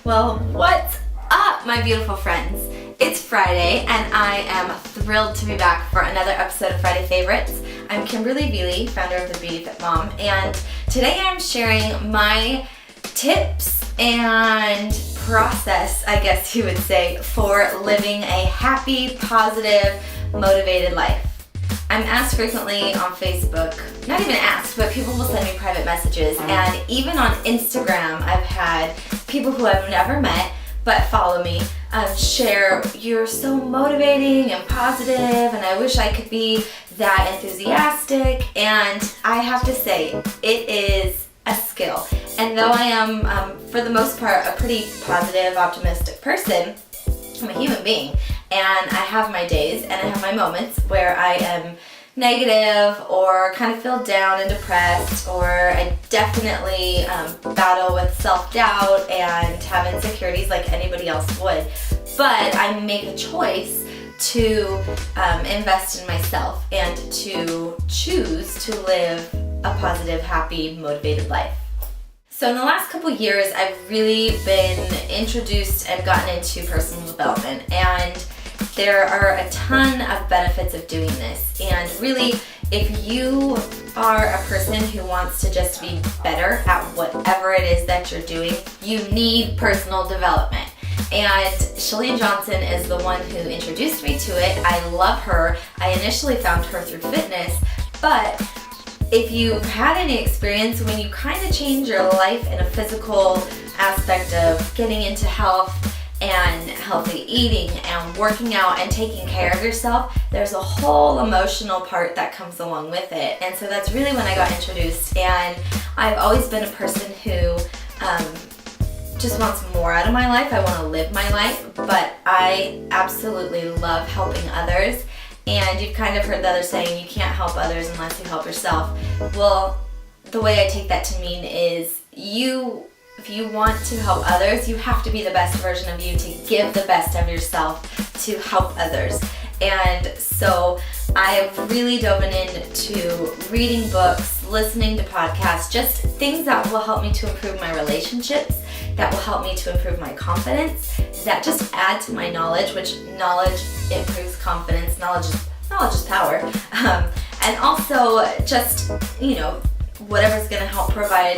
Well, what's up, my beautiful friends? It's Friday, and I am thrilled to be back for another episode of Friday Favorites. I'm Kimberly Veely, founder of The Beauty Fit Mom, and today I'm sharing my tips and process, I guess you would say, for living a happy, positive, motivated life. I'm asked frequently on Facebook, not even asked, but people will send me private messages, and even on Instagram I've had people who I've never met but follow me share, "You're so motivating and positive, and I wish I could be that enthusiastic." And I have to say, it is a skill. And though I am, for the most part, a pretty positive, optimistic person, I'm a human being, and I have my days and I have my moments where I am negative or kind of feel down and depressed, or I definitely battle with self-doubt and have insecurities like anybody else would. But I make a choice to invest in myself and to choose to live a positive, happy, motivated life. So in the last couple years, I've really been introduced and gotten into personal development, and there are a ton of benefits of doing this. And really, if you are a person who wants to just be better at whatever it is that you're doing, you need personal development. And Shalene Johnson is the one who introduced me to it. I love her. I initially found her through fitness, but if you've had any experience when you kind of change your life in a physical aspect of getting into health and healthy eating and working out and taking care of yourself, there's a whole emotional part that comes along with it. And so that's really when I got introduced. And I've always been a person who just wants more out of my life. I want to live my life, but I absolutely love helping others. And you've kind of heard the other saying, you can't help others unless you help yourself. Well, the way I take that to mean is if you want to help others, you have to be the best version of you, to give the best of yourself to help others. And so I've really dove into reading books, listening to podcasts, just things that will help me to improve my relationships, that will help me to improve my confidence, that just add to my knowledge, which knowledge improves confidence. Knowledge is power. And also just, whatever's going to help provide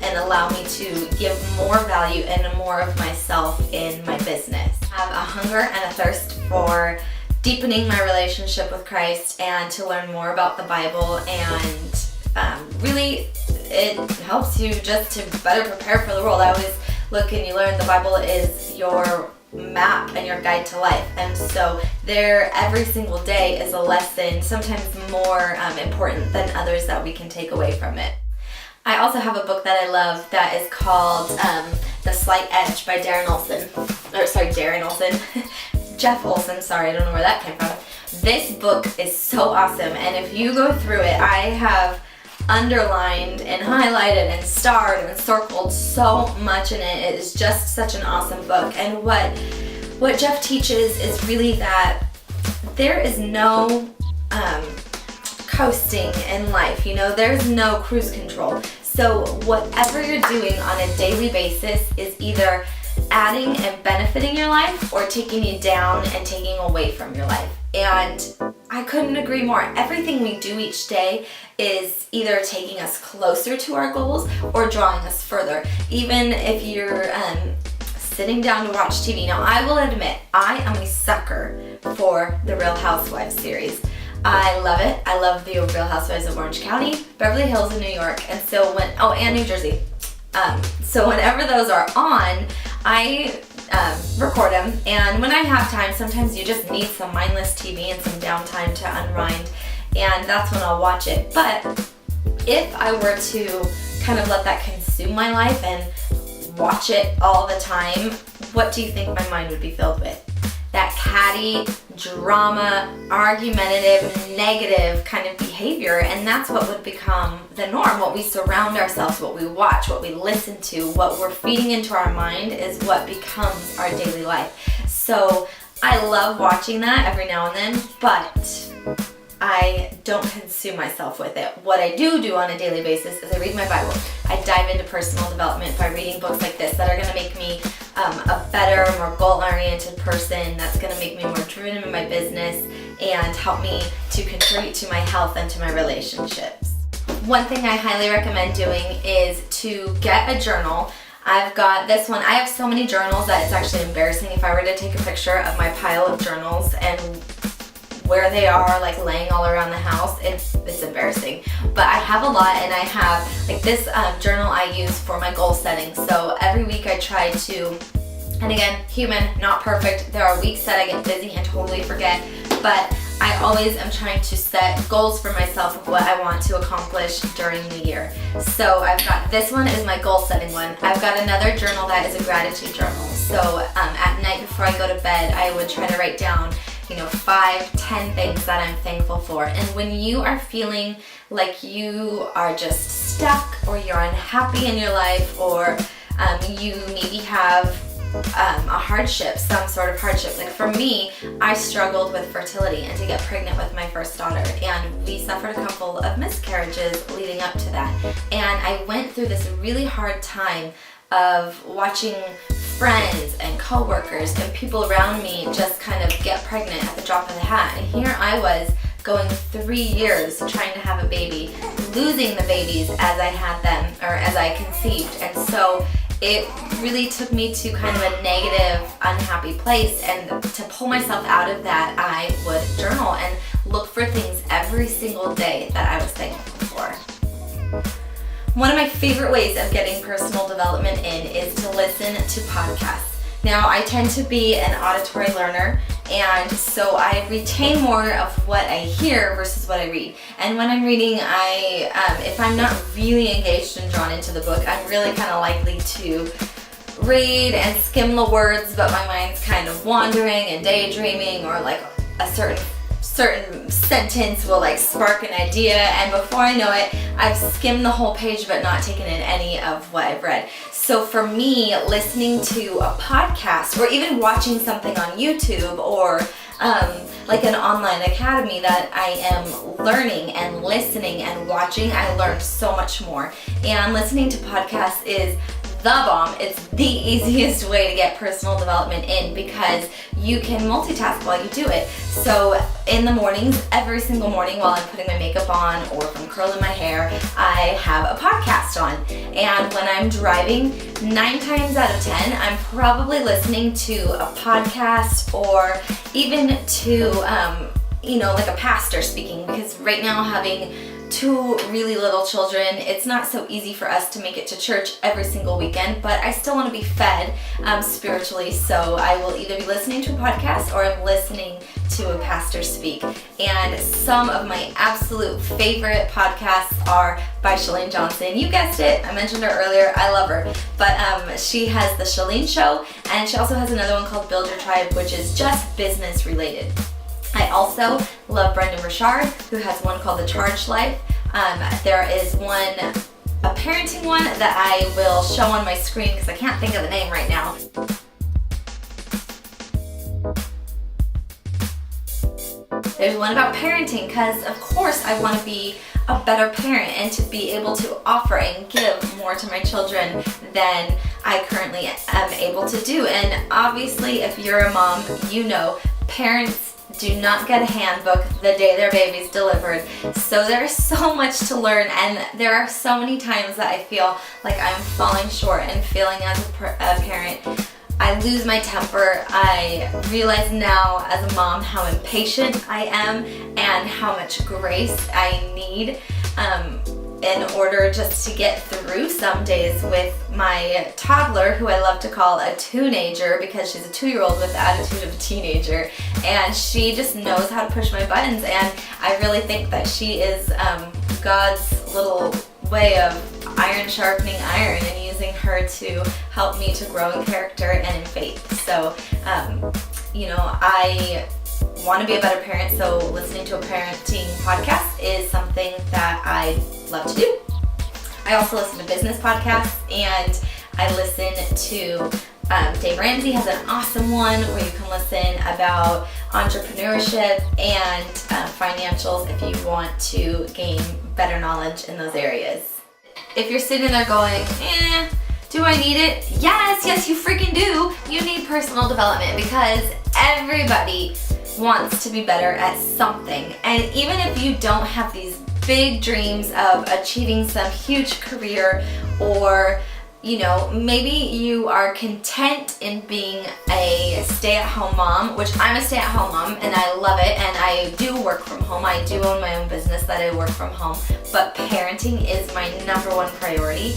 and allow me to give more value and more of myself in my business. I have a hunger and a thirst for deepening my relationship with Christ and to learn more about the Bible, and really it helps you just to better prepare for the world. I always look and you learn the Bible is your map and your guide to life, and so there every single day is a lesson, sometimes more important than others, that we can take away from it. I also have a book that I love that is called The Slight Edge by Darren Olson. Jeff Olson, sorry, I don't know where that came from. This book is so awesome, and if you go through it, I have underlined and highlighted and starred and circled so much in it. It is just such an awesome book. And what Jeff teaches is really that there is no coasting in life. There's no cruise control. So whatever you're doing on a daily basis is either adding and benefiting your life or taking you down and taking away from your life. And I couldn't agree more. Everything we do each day is either taking us closer to our goals or drawing us further. Even if you're sitting down to watch TV. Now, I will admit, I am a sucker for the Real Housewives series. I love it. I love the Real Housewives of Orange County, Beverly Hills in New York, and New Jersey. So whenever those are on, I record them, and when I have time, sometimes you just need some mindless TV and some downtime to unwind, and that's when I'll watch it. But if I were to kind of let that consume my life and watch it all the time, what do you think my mind would be filled with? That catty, drama, argumentative, negative kind of behavior, and that's what would become the norm. What we surround ourselves, what we watch, what we listen to, what we're feeding into our mind is what becomes our daily life. So I love watching that every now and then, but I don't consume myself with it. What I do on a daily basis is I read my Bible. I dive into personal development by reading books like this that are going to make me a better, more goal-oriented person, that's going to make me more driven in my business and help me to contribute to my health and to my relationships. One thing I highly recommend doing is to get a journal. I've got this one. I have so many journals that it's actually embarrassing. If I were to take a picture of my pile of journals and where they are like laying all around the house, it's embarrassing. But I have a lot, and I have like this journal I use for my goal setting. So every week I try to, and again, human, not perfect. There are weeks that I get busy and totally forget, but I always am trying to set goals for myself of what I want to accomplish during the year. So I've got this one is my goal setting one. I've got another journal that is a gratitude journal. So at night before I go to bed, I would try to write down 5-10 things that I'm thankful for. And when you are feeling like you are just stuck, or you're unhappy in your life, or you maybe have a hardship, some sort of hardship. Like for me, I struggled with fertility and to get pregnant with my first daughter, and we suffered a couple of miscarriages leading up to that. And I went through this really hard time of watching friends and coworkers and people around me just kind of get pregnant at the drop of the hat. And here I was going 3 years trying to have a baby, losing the babies as I had them, or as I conceived. And so it really took me to kind of a negative, unhappy place. And to pull myself out of that, I would journal and look for things every single day that I was thankful for. One of my favorite ways of getting personal development in is to listen to podcasts. Now, I tend to be an auditory learner, and so I retain more of what I hear versus what I read. And when I'm reading, if I'm not really engaged and drawn into the book, I'm really kind of likely to read and skim the words, but my mind's kind of wandering and daydreaming, or like a certain sentence will like spark an idea, and before I know it, I've skimmed the whole page but not taken in any of what I've read. So for me, listening to a podcast or even watching something on YouTube, or like an online academy that I am learning and listening and watching, I learn so much more. And listening to podcasts is the bomb. It's the easiest way to get personal development in, because you can multitask while you do it. So in the mornings, every single morning while I'm putting my makeup on, or if I'm curling my hair, I have a podcast on. And when I'm driving, 9 times out of 10, I'm probably listening to a podcast, or even to like a pastor speaking, because right now, having 2 really little children, it's not so easy for us to make it to church every single weekend, but I still want to be fed spiritually, so I will either be listening to a podcast or I'm listening to a pastor speak. And some of my absolute favorite podcasts are by Chalene Johnson. You guessed it, I mentioned her earlier, I love her, but she has the Chalene Show, and she also has another one called Build Your Tribe, which is just business related. I also love Brendon Burchard, who has one called The Charged Life. There is a parenting one that I will show on my screen because I can't think of the name right now. There's one about parenting, because of course I want to be a better parent and to be able to offer and give more to my children than I currently am able to do. And obviously, if you're a mom, parents do not get a handbook the day their baby's delivered. So there's so much to learn, and there are so many times that I feel like I'm falling short and failing as a parent. I lose my temper. I realize now as a mom how impatient I am and how much grace I need in order just to get through some days with my toddler, who I love to call a teenager, because she's a 2-year-old with the attitude of a teenager, and she just knows how to push my buttons. And I really think that she is God's little way of iron sharpening iron, and using her to help me to grow in character and in faith. So I want to be a better parent, so listening to a parenting podcast is something that I love to do. I also listen to business podcasts, and I listen to Dave Ramsey has an awesome one where you can listen about entrepreneurship and financials if you want to gain better knowledge in those areas. If you're sitting there going, do I need it? Yes, you freaking do. You need personal development because everybody wants to be better at something. And even if you don't have these big dreams of achieving some huge career, or maybe you are content in being a stay-at-home mom, which I'm a stay-at-home mom and I love it, and I do work from home. I do own my own business that I work from home, but parenting is my number one priority.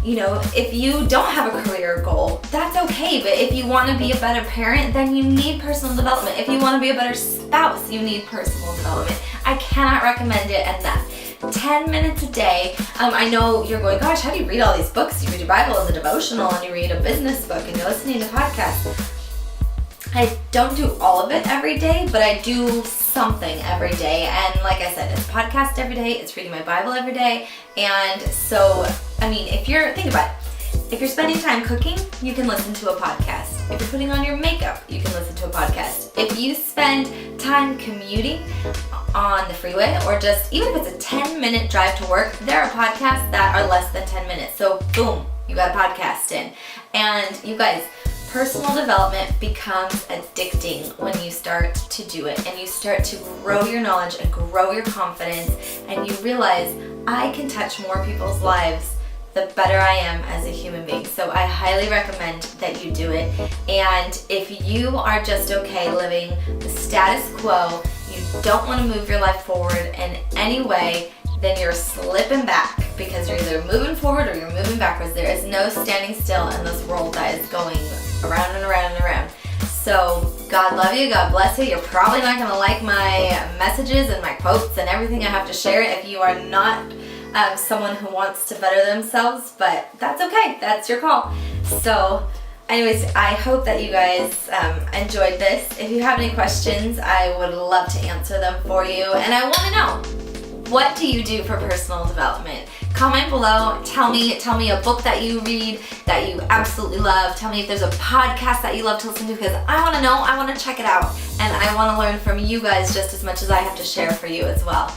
If you don't have a career goal, that's okay, but if you want to be a better parent, then you need personal development. If you want to be a better spouse, you need personal development. I cannot recommend it enough. 10 minutes a day. I know you're going, gosh, how do you read all these books? You read your Bible as a devotional, and you read a business book, and you're listening to podcasts. I don't do all of it every day, but I do something every day. And like I said, it's a podcast every day, it's reading my Bible every day. And so, think about it. If you're spending time cooking, you can listen to a podcast. If you're putting on your makeup, you can listen to a podcast. If you spend time commuting on the freeway, or just even if it's a 10-minute drive to work, there are podcasts that are less than 10 minutes. So boom, you got a podcast in. And you guys, personal development becomes addicting when you start to do it, and you start to grow your knowledge and grow your confidence, and you realize I can touch more people's lives the better I am as a human being. So I highly recommend that you do it. And if you are just okay living the status quo, you don't want to move your life forward in any way, then you're slipping back, because you're either moving forward or you're moving backwards. There is no standing still in this world that is going around and around and around. So God love you, God bless you. You're probably not going to like my messages and my quotes and everything I have to share if you are not someone who wants to better themselves, but that's okay. That's your call. So anyways, I hope that you guys enjoyed this. If you have any questions, I would love to answer them for you. And I want to know, what do you do for personal development? Comment below. Tell me a book that you read that you absolutely love. Tell me if there's a podcast that you love to listen to, because I want to know. I want to check it out. And I want to learn from you guys just as much as I have to share for you as well.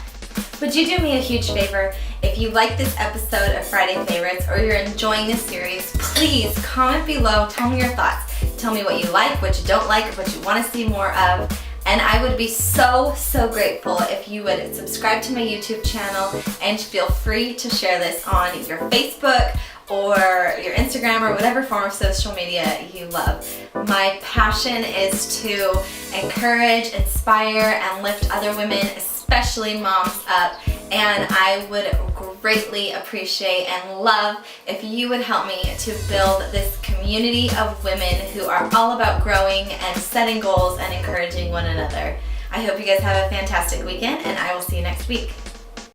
Would you do me a huge favor? If you like this episode of Friday Favorites, or you're enjoying this series, please comment below. Tell me your thoughts. Tell me what you like, what you don't like, what you want to see more of. And I would be so grateful if you would subscribe to my YouTube channel, and feel free to share this on your Facebook or your Instagram or whatever form of social media you love. My passion is to encourage, inspire, and lift other women, especially moms, up. And I would greatly appreciate and love if you would help me to build this community of women who are all about growing and setting goals and encouraging one another. I hope you guys have a fantastic weekend, and I will see you next week.